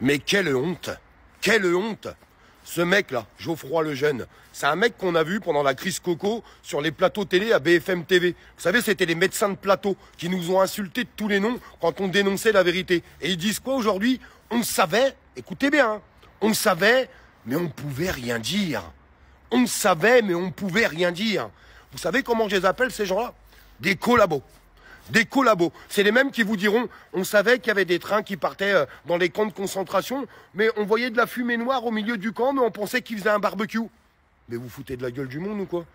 Mais quelle honte! Quelle honte! Ce mec-là, Geoffroy Lejeune, c'est un mec qu'on a vu pendant la crise Coco sur les plateaux télé à BFM TV. Vous savez, c'était les médecins de plateau qui nous ont insultés de tous les noms quand on dénonçait la vérité. Et ils disent quoi aujourd'hui? On savait, écoutez bien, hein, on savait, mais on pouvait rien dire. On savait, mais on pouvait rien dire. Vous savez comment je les appelle, ces gens-là? Des collabos. Des collabos. C'est les mêmes qui vous diront, on savait qu'il y avait des trains qui partaient dans les camps de concentration, mais on voyait de la fumée noire au milieu du camp, mais on pensait qu'ils faisaient un barbecue. Mais vous foutez de la gueule du monde ou quoi?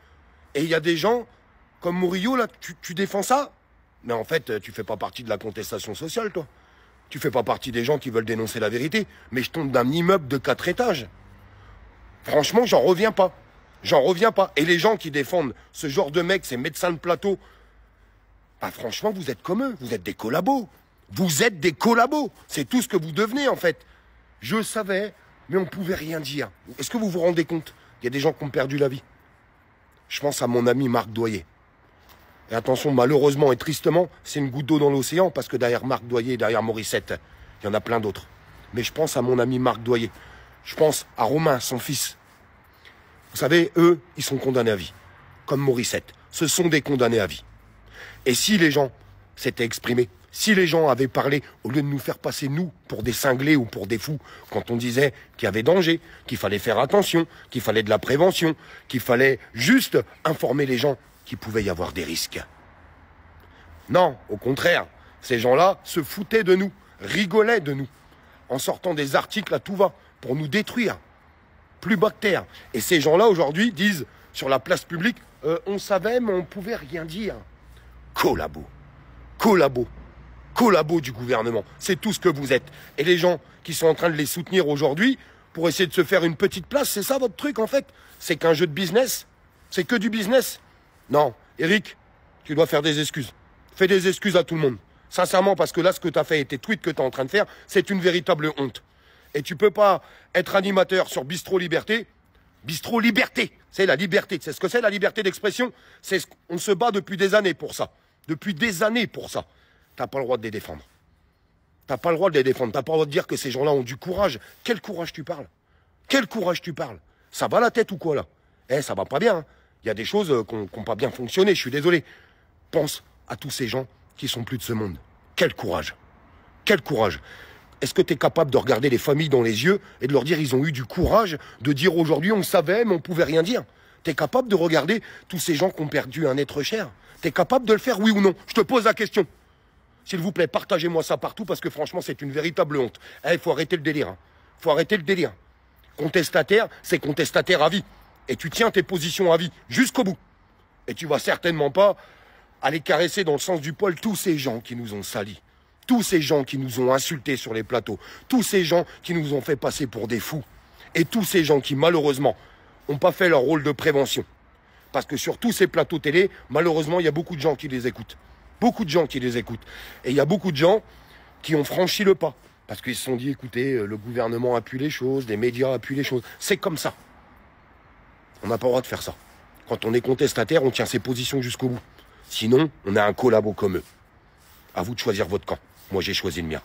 Et il y a des gens, comme Murillo, là, tu défends ça? Mais en fait, tu fais pas partie de la contestation sociale, toi. Tu fais pas partie des gens qui veulent dénoncer la vérité. Mais je tombe d'un immeuble de 4 étages. Franchement, j'en reviens pas. J'en reviens pas. Et les gens qui défendent ce genre de mecs, ces médecins de plateau, bah franchement, vous êtes comme eux. Vous êtes des collabos. Vous êtes des collabos. C'est tout ce que vous devenez, en fait. Je savais, mais on pouvait rien dire. Est-ce que vous vous rendez compte? Il y a des gens qui ont perdu la vie. Je pense à mon ami Marc Doyer. Et attention, malheureusement et tristement, c'est une goutte d'eau dans l'océan, parce que derrière Marc Doyer, derrière Morissette, il y en a plein d'autres. Mais je pense à mon ami Marc Doyer. Je pense à Romain, son fils. Vous savez, eux, ils sont condamnés à vie. Comme Morissette. Ce sont des condamnés à vie. Et si les gens s'étaient exprimés, si les gens avaient parlé, au lieu de nous faire passer, nous, pour des cinglés ou pour des fous, quand on disait qu'il y avait danger, qu'il fallait faire attention, qu'il fallait de la prévention, qu'il fallait juste informer les gens qu'il pouvait y avoir des risques. Non, au contraire, ces gens-là se foutaient de nous, rigolaient de nous, en sortant des articles à tout va, pour nous détruire. Plus bas que terre. Et ces gens-là, aujourd'hui, disent, sur la place publique, on savait, mais on pouvait rien dire. Collabos. Collabos. Collabos du gouvernement. C'est tout ce que vous êtes. Et les gens qui sont en train de les soutenir aujourd'hui, pour essayer de se faire une petite place, c'est ça votre truc, en fait? C'est qu'un jeu de business? C'est que du business? Non. Eric, tu dois faire des excuses. Fais des excuses à tout le monde. Sincèrement, parce que là, ce que tu as fait et tes tweets que tu es en train de faire, c'est une véritable honte. Et tu peux pas être animateur sur Bistro Liberté. Bistro Liberté, c'est la liberté. C'est ce que c'est la liberté d'expression. On se bat depuis des années pour ça. Depuis des années pour ça. T'as pas le droit de les défendre. T'as pas le droit de les défendre. T'as pas le droit de dire que ces gens-là ont du courage. Quel courage tu parles? Quel courage tu parles? Ça va la tête ou quoi là? Eh, ça va pas bien. Hein. Il y a des choses qui n'ont pas bien fonctionné. Je suis désolé. Pense à tous ces gens qui sont plus de ce monde. Quel courage. Quel courage. Est-ce que tu es capable de regarder les familles dans les yeux et de leur dire ils ont eu du courage de dire aujourd'hui on savait mais on pouvait rien dire? Tu es capable de regarder tous ces gens qui ont perdu un être cher? Tu es capable de le faire, oui ou non? Je te pose la question. S'il vous plaît, partagez-moi ça partout parce que franchement c'est une véritable honte. Il faut arrêter le délire. Hein. Faut arrêter le délire. Contestataire, c'est contestataire à vie. Et tu tiens tes positions à vie jusqu'au bout. Et tu vas certainement pas aller caresser dans le sens du poil tous ces gens qui nous ont salis. Tous ces gens qui nous ont insultés sur les plateaux, tous ces gens qui nous ont fait passer pour des fous, et tous ces gens qui, malheureusement, n'ont pas fait leur rôle de prévention. Parce que sur tous ces plateaux télé, malheureusement, il y a beaucoup de gens qui les écoutent. Beaucoup de gens qui les écoutent. Et il y a beaucoup de gens qui ont franchi le pas. Parce qu'ils se sont dit, écoutez, le gouvernement appuie les choses, les médias appuient les choses. C'est comme ça. On n'a pas le droit de faire ça. Quand on est contestataire, on tient ses positions jusqu'au bout. Sinon, on a un collabo comme eux. À vous de choisir votre camp. Moi, j'ai choisi le mien.